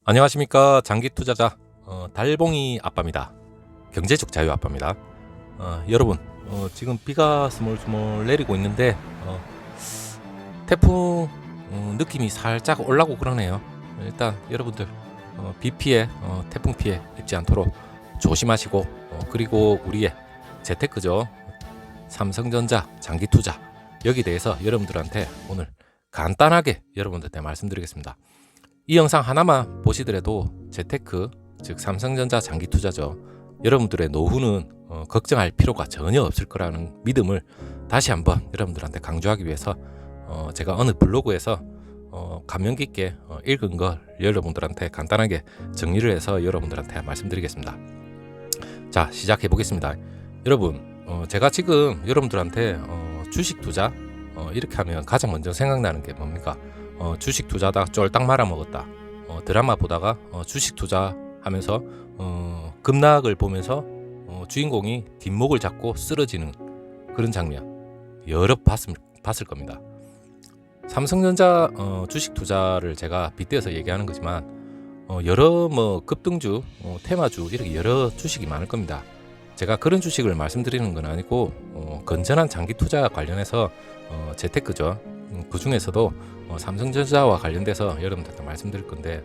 안녕하십니까. 장기 투자자 달봉이 아빠입니다. 경제적 자유 아빠입니다. 여러분, 지금 비가 스물스물 내리고 있는데 태풍 느낌이 살짝 올라고 그러네요. 일단 여러분들 비 피해, 태풍 피해 입지 않도록 조심하시고, 그리고 우리의 재테크죠, 삼성전자 장기 투자, 여기 대해서 여러분들한테 오늘 간단하게 여러분들한테 말씀드리겠습니다. 이 영상 하나만 보시더라도 재테크, 즉 삼성전자 장기 투자죠, 여러분들의 노후는 걱정할 필요가 전혀 없을 거라는 믿음을 다시 한번 여러분들한테 강조하기 위해서 제가 어느 블로그에서 감명 깊게 읽은 걸 여러분들한테 간단하게 정리를 해서 여러분들한테 말씀드리겠습니다. 자, 시작해 보겠습니다. 여러분, 제가 지금 여러분들한테 주식 투자, 이렇게 하면 가장 먼저 생각나는 게 뭡니까? 주식 투자다 쫄딱 말아먹었다. 드라마 보다가 주식 투자하면서 급락을 보면서 주인공이 뒷목을 잡고 쓰러지는 그런 장면 여러 봤을 겁니다. 삼성전자 주식 투자를 제가 빗대어서 얘기하는 거지만 여러 급등주, 테마주, 이렇게 여러 주식이 많을 겁니다. 제가 그런 주식을 말씀드리는 건 아니고 건전한 장기 투자 관련해서 재테크죠, 그 중에서도 삼성전자와 관련돼서 여러분들한테 말씀드릴 건데,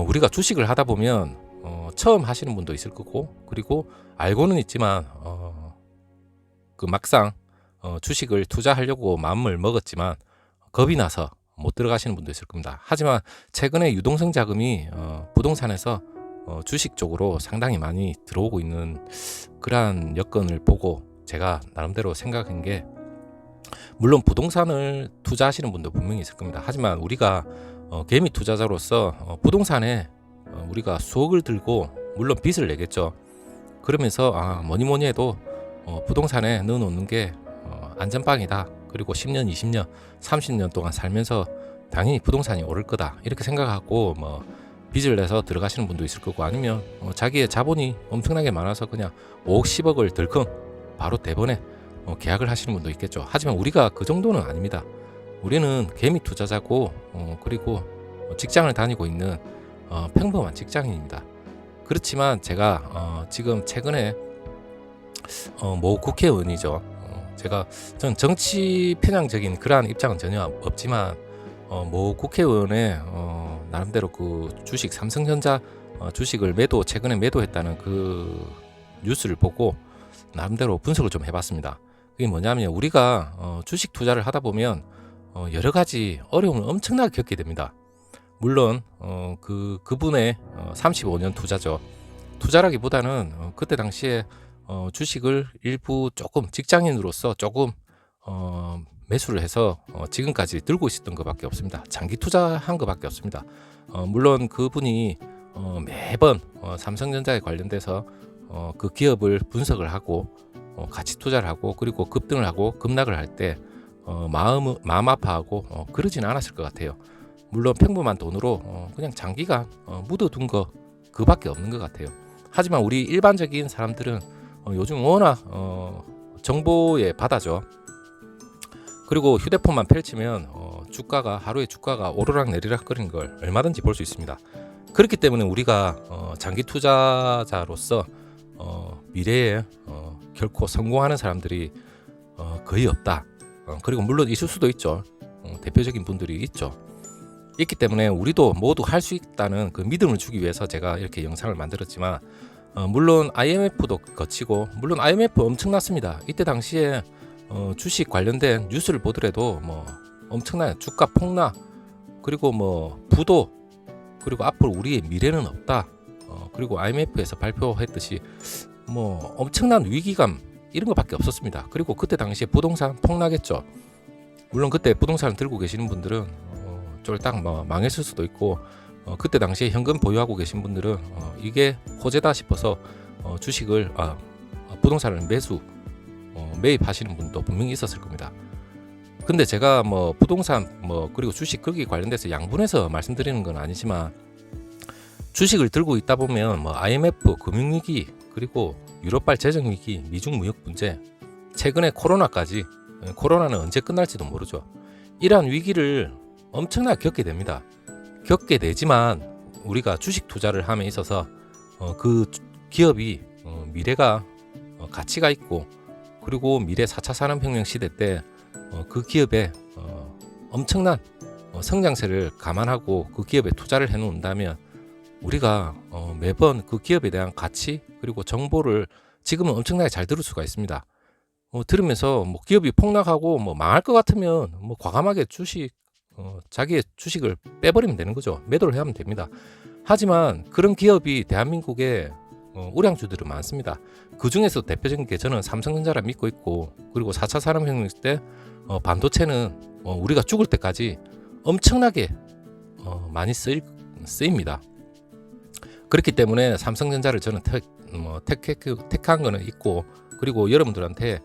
우리가 주식을 하다 보면 처음 하시는 분도 있을 거고, 그리고 알고는 있지만 그 막상 주식을 투자하려고 마음을 먹었지만 겁이 나서 못 들어가시는 분도 있을 겁니다. 하지만 최근에 유동성 자금이 부동산에서 주식 쪽으로 상당히 많이 들어오고 있는 그러한 여건을 보고 제가 나름대로 생각한 게, 물론 부동산을 투자하시는 분도 분명히 있을 겁니다. 하지만 우리가 개미 투자자로서 부동산에 우리가 수억을 들고 물론 빚을 내겠죠. 그러면서 뭐니 해도 부동산에 넣어놓는 게 안전빵이다. 그리고 10년, 20년, 30년 동안 살면서 당연히 부동산이 오를 거다, 이렇게 생각하고 빚을 내서 들어가시는 분도 있을 거고, 아니면 자기의 자본이 엄청나게 많아서 그냥 5억, 10억을 들금 바로 대번에 계약을 하시는 분도 있겠죠. 하지만 우리가 그 정도는 아닙니다. 우리는 개미 투자자고 그리고 직장을 다니고 있는 평범한 직장인입니다. 그렇지만 제가 지금 최근에 모 국회의원이죠. 저는 정치 편향적인 그러한 입장은 전혀 없지만 모 국회의원의 나름대로 그 주식, 삼성전자 주식을 최근에 매도했다는 그 뉴스를 보고 나름대로 분석을 좀 해봤습니다. 그게 뭐냐면, 우리가 주식 투자를 하다 보면 여러 가지 어려움을 엄청나게 겪게 됩니다. 물론 그분의 35년 투자죠. 투자라기보다는 그때 당시에 주식을 일부 조금 직장인으로서 조금 매수를 해서 지금까지 들고 있었던 것밖에 없습니다. 장기 투자한 것밖에 없습니다. 물론 그분이 매번 삼성전자에 관련돼서 그 기업을 분석을 하고 같이 투자를 하고, 그리고 급등을 하고 급락을 할 때 마음 아파하고 그러진 않았을 것 같아요. 물론 평범한 돈으로 그냥 장기간 묻어둔 거 그밖에 없는 것 같아요. 하지만 우리 일반적인 사람들은 요즘 워낙 정보의 바다죠. 그리고 휴대폰만 펼치면 하루에 주가가 오르락 내리락 거리는 걸 얼마든지 볼 수 있습니다. 그렇기 때문에 우리가 장기 투자자로서 미래에 결코 성공하는 사람들이 거의 없다. 그리고 물론 있을 수도 있죠. 대표적인 분들이 있기 때문에 우리도 모두 할 수 있다는 그 믿음을 주기 위해서 제가 이렇게 영상을 만들었지만, 물론 IMF도 거치고, 물론 IMF 엄청났습니다. 이때 당시에 주식 관련된 뉴스를 보더라도 엄청난 주가 폭락, 그리고 부도, 그리고 앞으로 우리의 미래는 없다, 그리고 IMF에서 발표했듯이 엄청난 위기감, 이런 것밖에 없었습니다. 그리고 그때 당시에 부동산 폭락했죠. 물론 그때 부동산을 들고 계시는 분들은 쫄딱 망했을 수도 있고, 그때 당시에 현금 보유하고 계신 분들은 이게 호재다 싶어서 주식을 부동산을 매입하시는 분도 분명히 있었을 겁니다. 근데 제가 부동산 그리고 주식 거기 관련돼서 양분해서 말씀드리는 건 아니지만, 주식을 들고 있다 보면 IMF 금융위기, 그리고 유럽발 재정위기, 미중 무역 문제, 최근에 코로나까지, 코로나는 언제 끝날지도 모르죠. 이러한 위기를 엄청나게 겪게 됩니다. 겪게 되지만 우리가 주식 투자를 함에 있어서 그 기업이 미래가 가치가 있고, 그리고 미래 4차 산업혁명 시대 때 그 기업의 엄청난 성장세를 감안하고 그 기업에 투자를 해놓는다면 우리가 매번 그 기업에 대한 가치 그리고 정보를 지금은 엄청나게 잘 들을 수가 있습니다. 들으면서 뭐 기업이 폭락하고 뭐 망할 것 같으면 뭐 과감하게 자기의 주식을 빼버리면 되는 거죠. 매도를 하면 됩니다. 하지만 그런 기업이 대한민국에 우량주들은 많습니다. 그 중에서 대표적인 게 저는 삼성전자를 믿고 있고, 그리고 4차 산업혁명 때 반도체는 우리가 죽을 때까지 엄청나게 많이 쓰입니다. 그렇기 때문에 삼성전자를 저는 택한 거는 있고, 그리고 여러분들한테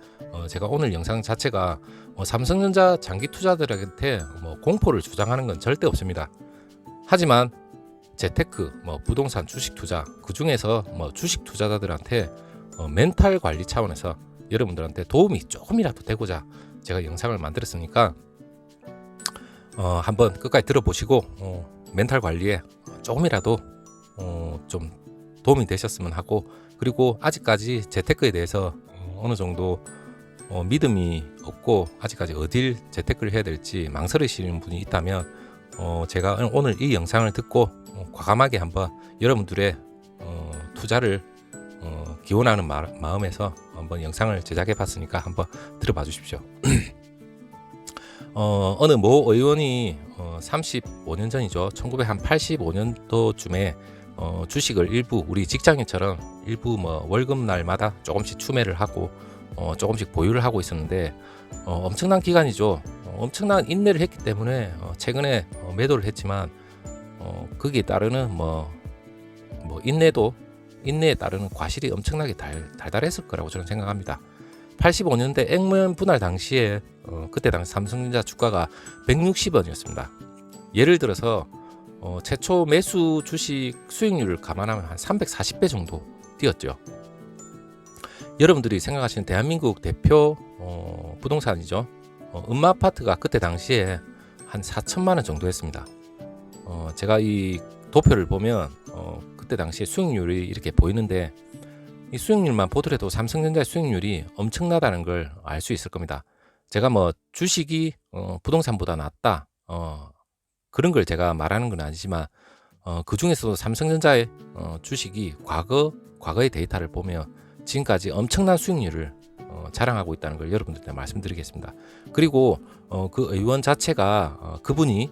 제가 오늘 영상 자체가 삼성전자 장기 투자들한테 공포를 주장하는 건 절대 없습니다. 하지만 재테크, 부동산 주식 투자, 그 중에서 주식 투자자들한테 멘탈 관리 차원에서 여러분들한테 도움이 조금이라도 되고자 제가 영상을 만들었으니까 한번 끝까지 들어보시고 멘탈 관리에 조금이라도 좀 도움이 되셨으면 하고, 그리고 아직까지 재테크에 대해서 어느 정도 믿음이 없고 아직까지 어딜 재테크를 해야 될지 망설이시는 분이 있다면 제가 오늘 이 영상을 듣고 과감하게 한번 여러분들의 투자를 기원하는 마음에서 한번 영상을 제작해 봤으니까 한번 들어봐 주십시오. 어느 모 의원이 35년 전이죠. 1985년도쯤에 주식을 일부 우리 직장인처럼 일부 월급 날마다 조금씩 추매를 하고 조금씩 보유를 하고 있었는데 엄청난 기간이죠. 엄청난 인내를 했기 때문에 최근에 매도를 했지만 거기에 따르는 인내에 따르는 과실이 엄청나게 달달했을 거라고 저는 생각합니다. 85년대 액면 분할 당시에 그때 당시 삼성전자 주가가 160원이었습니다. 예를 들어서 최초 매수 주식 수익률을 감안하면 한 340배 정도 뛰었죠. 여러분들이 생각하시는 대한민국 대표 부동산이죠. 음마아파트가 그때 당시에 한 4천만 원 정도 했습니다. 제가 이 도표를 보면 그때 당시에 수익률이 이렇게 보이는데, 이 수익률만 보더라도 삼성전자의 수익률이 엄청나다는 걸 알 수 있을 겁니다. 제가 주식이 부동산보다 낫다 그런 걸 제가 말하는 건 아니지만 그 중에서도 삼성전자의 주식이 과거의 데이터를 보면 지금까지 엄청난 수익률을 자랑하고 있다는 걸 여러분들한테 말씀드리겠습니다. 그리고 그 의원 자체가 그분이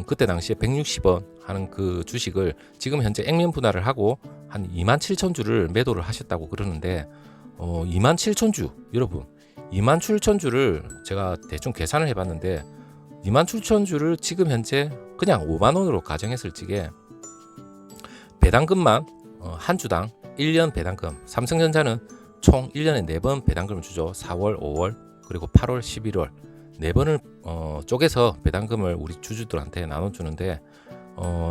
그때 당시에 160원 하는 그 주식을 지금 현재 액면 분할을 하고 한 27,000주를 매도를 하셨다고 그러는데 27,000주, 여러분 27,000주를 제가 대충 계산을 해봤는데 27,000주를 지금 현재 그냥 5만원으로 가정했을 적에 배당금만 한 주당 1년 배당금, 삼성전자는 총 1년에 4번 배당금을 주죠. 4월, 5월, 그리고 8월, 11월 4번을 쪼개서 배당금을 우리 주주들한테 나눠주는데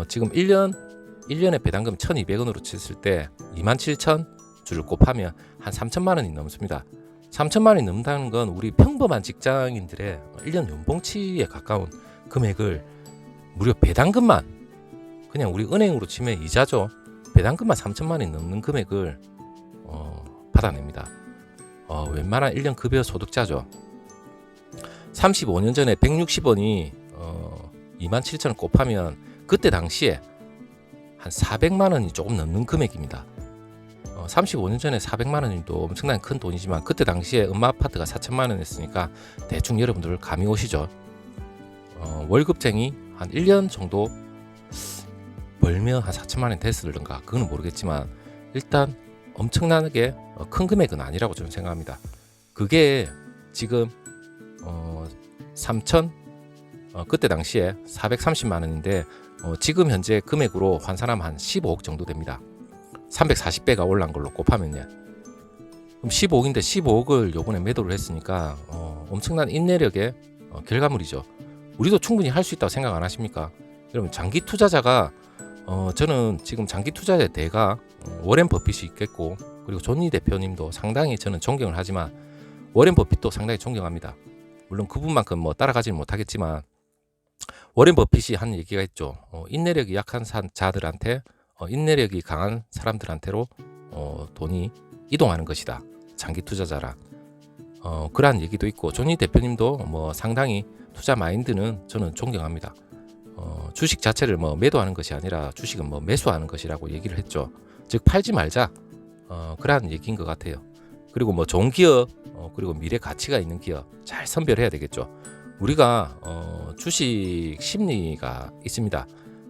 지금 1년에 배당금 1,200원으로 쳤을 때 27,000주를 곱하면 한 3천만 원이 넘습니다. 3천만 원이 넘는다는 건 우리 평범한 직장인들의 1년 연봉치에 가까운 금액을 무려 배당금만, 그냥 우리 은행으로 치면 이자죠. 배당금만 3천만 원이 넘는 금액을 받아냅니다. 웬만한 1년 급여 소득자죠. 35년 전에 160원이 27,000원 곱하면 그때 당시에 한 400만 원이 조금 넘는 금액입니다. 35년 전에 400만 원도 엄청난 큰 돈이지만 그때 당시에 음마아파트가 4천만 원 했으니까 대충 여러분들 감이 오시죠. 월급쟁이 한 1년 정도 벌면 한 4천만 원 됐을런가 그거는 모르겠지만 일단 엄청나게 큰 금액은 아니라고 저는 생각합니다. 그게 지금 3천 그때 당시에 430만 원인데 지금 현재 금액으로 환산하면 한 15억 정도 됩니다. 340배가 올란 걸로 곱하면요. 그럼 15억인데 15억을 요번에 매도를 했으니까 엄청난 인내력의 결과물이죠. 우리도 충분히 할 수 있다고 생각 안 하십니까? 여러분 장기 투자자가 저는 지금 장기 투자자의 대가 워렌 버핏이 있겠고, 그리고 존니 대표님도 상당히 저는 존경을 하지만 워렌 버핏도 상당히 존경합니다. 물론 그분만큼 따라가지는 못하겠지만 워렌 버핏이 한 얘기가 있죠. 인내력이 약한 자들한테 인내력이 강한 사람들한테로 돈이 이동하는 것이다. 장기 투자자라. 그러한 얘기도 있고 조니 대표님도 뭐 상당히 투자 마인드는 저는 존경합니다. 주식 자체를 뭐 매도하는 것이 아니라 주식은 뭐 매수하는 것이라고 얘기를 했죠. 즉 팔지 말자. 그러한 얘기인 것 같아요. 그리고 뭐 좋은 기업 그리고 미래 가치가 있는 기업 잘 선별해야 되겠죠. 우리가 주식 심리가 있습니다.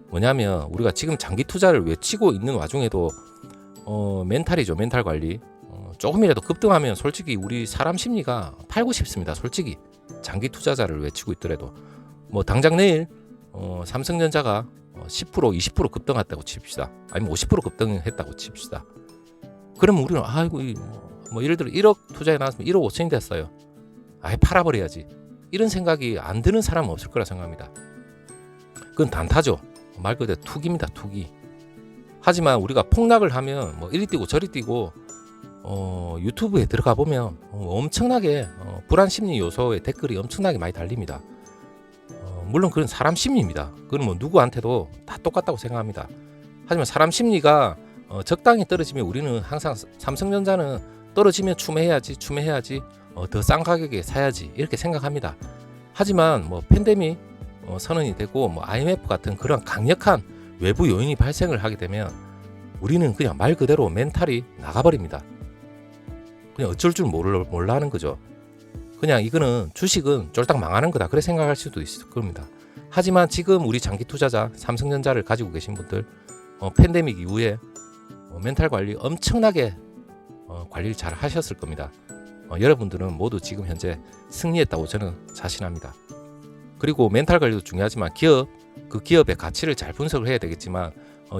뭐냐면 우리가 지금 장기 투자를 외치고 있는 와중에도 멘탈이죠. 멘탈 관리. 조금이라도 급등하면 솔직히 우리 사람 심리가 팔고 싶습니다. 솔직히 장기 투자자를 외치고 있더라도 뭐 당장 내일 삼성전자가 10% 20% 급등했다고 칩시다. 아니면 50% 급등했다고 칩시다. 그러면 우리는 아이고 뭐 예를 들어 1억 투자해 놨으면 1억 5천이 됐어요. 아예 팔아버려야지. 이런 생각이 안 드는 사람은 없을 거라 생각합니다. 그건 단타죠. 말 그대로 투기입니다. 투기. 하지만 우리가 폭락을 하면 뭐 이리 뛰고 저리 뛰고 유튜브에 들어가 보면 엄청나게 불안 심리 요소의 댓글이 엄청나게 많이 달립니다. 물론 그건 사람 심리입니다. 그건 뭐 누구한테도 다 똑같다고 생각합니다. 하지만 사람 심리가 적당히 떨어지면 우리는 항상 삼성전자는 떨어지면 추매해야지 더 싼 가격에 사야지 이렇게 생각합니다. 하지만 뭐 팬데믹 선언이 되고 뭐 IMF 같은 그런 강력한 외부 요인이 발생을 하게 되면 우리는 그냥 말 그대로 멘탈이 나가버립니다. 그냥 어쩔 줄 몰라 하는 거죠. 그냥 이거는 주식은 쫄딱 망하는 거다 그렇게 생각할 수도 있을 겁니다. 하지만 지금 우리 장기 투자자 삼성전자를 가지고 계신 분들 팬데믹 이후에 멘탈 관리 엄청나게 관리를 잘 하셨을 겁니다. 여러분들은 모두 지금 현재 승리했다고 저는 자신합니다. 그리고 멘탈 관리도 중요하지만 그 기업의 가치를 잘 분석을 해야 되겠지만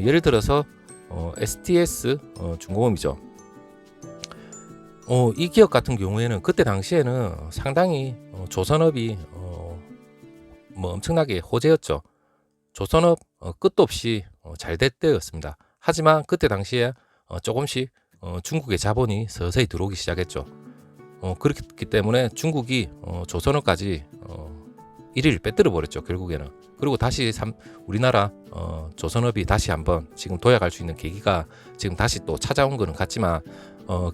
예를 들어서 STS 중공업이죠. 이 기업 같은 경우에는 그때 당시에는 상당히 조선업이 뭐 엄청나게 호재였죠. 조선업 끝도 없이 잘 될 때였습니다. 하지만 그때 당시에 조금씩 중국의 자본이 서서히 들어오기 시작했죠. 그렇기 때문에 중국이 조선업까지 1위를 빼뜨려 버렸죠. 결국에는. 그리고 다시 우리나라 조선업이 다시 한번 지금 도약할 수 있는 계기가 지금 다시 또 찾아온 거는 같지만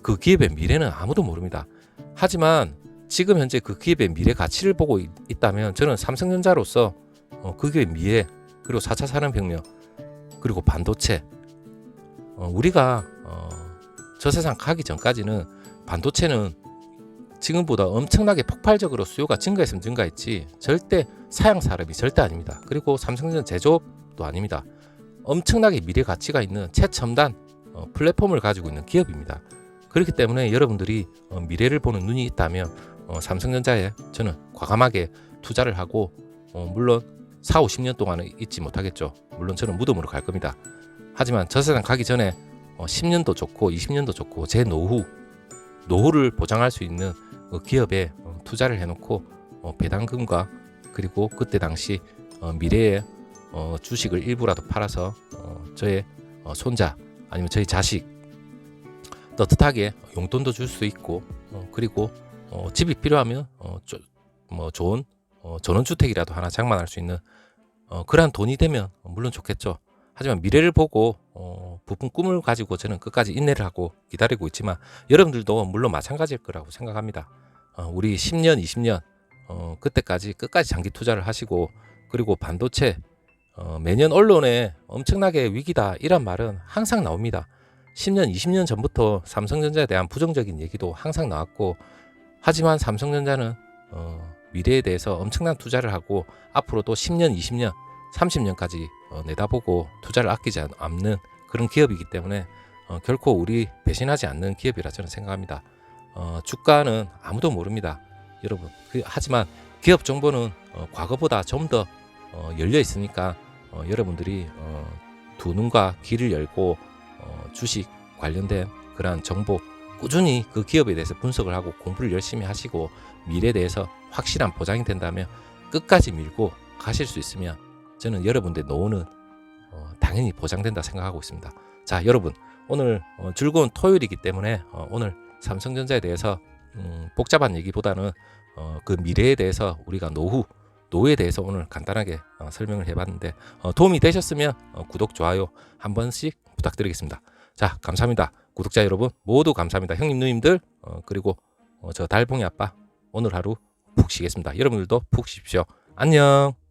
그 기업의 미래는 아무도 모릅니다. 하지만 지금 현재 그 기업의 미래 가치를 보고 있다면 저는 삼성전자로서 그 기업의 미래 그리고 4차 산업혁명 그리고 반도체 우리가 저 세상 가기 전까지는 반도체는 지금보다 엄청나게 폭발적으로 수요가 증가했으면 증가했지 절대 사양 산업이 절대 아닙니다. 그리고 삼성전자 제조업도 아닙니다. 엄청나게 미래 가치가 있는 최첨단 플랫폼을 가지고 있는 기업입니다. 그렇기 때문에 여러분들이 미래를 보는 눈이 있다면 삼성전자에 저는 과감하게 투자를 하고 물론 4, 50년 동안은 잊지 못하겠죠. 물론 저는 무덤으로 갈 겁니다. 하지만 저 세상 가기 전에 10년도 좋고 20년도 좋고 제 노후를 보장할 수 있는 기업에 투자를 해놓고 배당금과 그리고 그때 당시 미래의 주식을 일부라도 팔아서 저의 손자 아니면 저희 자식 떳떳하게 용돈도 줄 수 있고 그리고 집이 필요하면 뭐 좋은 전원주택이라도 하나 장만할 수 있는 그러한 돈이 되면 물론 좋겠죠. 하지만 미래를 보고 부푼 꿈을 가지고 저는 끝까지 인내를 하고 기다리고 있지만 여러분들도 물론 마찬가지일 거라고 생각합니다. 우리 10년, 20년 그때까지 끝까지 장기 투자를 하시고 그리고 반도체 매년 언론에 엄청나게 위기다 이런 말은 항상 나옵니다. 10년, 20년 전부터 삼성전자에 대한 부정적인 얘기도 항상 나왔고 하지만 삼성전자는 미래에 대해서 엄청난 투자를 하고 앞으로도 10년, 20년, 30년까지 내다보고 투자를 아끼지 않는 그런 기업이기 때문에 결코 우리 배신하지 않는 기업이라 저는 생각합니다. 주가는 아무도 모릅니다. 여러분. 하지만 기업 정보는 과거보다 좀 더 열려 있으니까 여러분들이 두 눈과 귀를 열고 주식 관련된 그러한 정보 꾸준히 그 기업에 대해서 분석을 하고 공부를 열심히 하시고 미래에 대해서 확실한 보장이 된다면 끝까지 밀고 가실 수 있으면 저는 여러분들의 노후는 당연히 보장된다 생각하고 있습니다. 자, 여러분 오늘 즐거운 토요일이기 때문에 오늘 삼성전자에 대해서 복잡한 얘기보다는 그 미래에 대해서 우리가 노후 노후에 대해서 오늘 간단하게 설명을 해봤는데 도움이 되셨으면 구독, 좋아요 한 번씩 부탁드리겠습니다. 자, 감사합니다. 구독자 여러분 모두 감사합니다. 형님, 누님들, 그리고 저 달봉이 아빠 오늘 하루 푹 쉬겠습니다. 여러분들도 푹 쉬십시오. 안녕.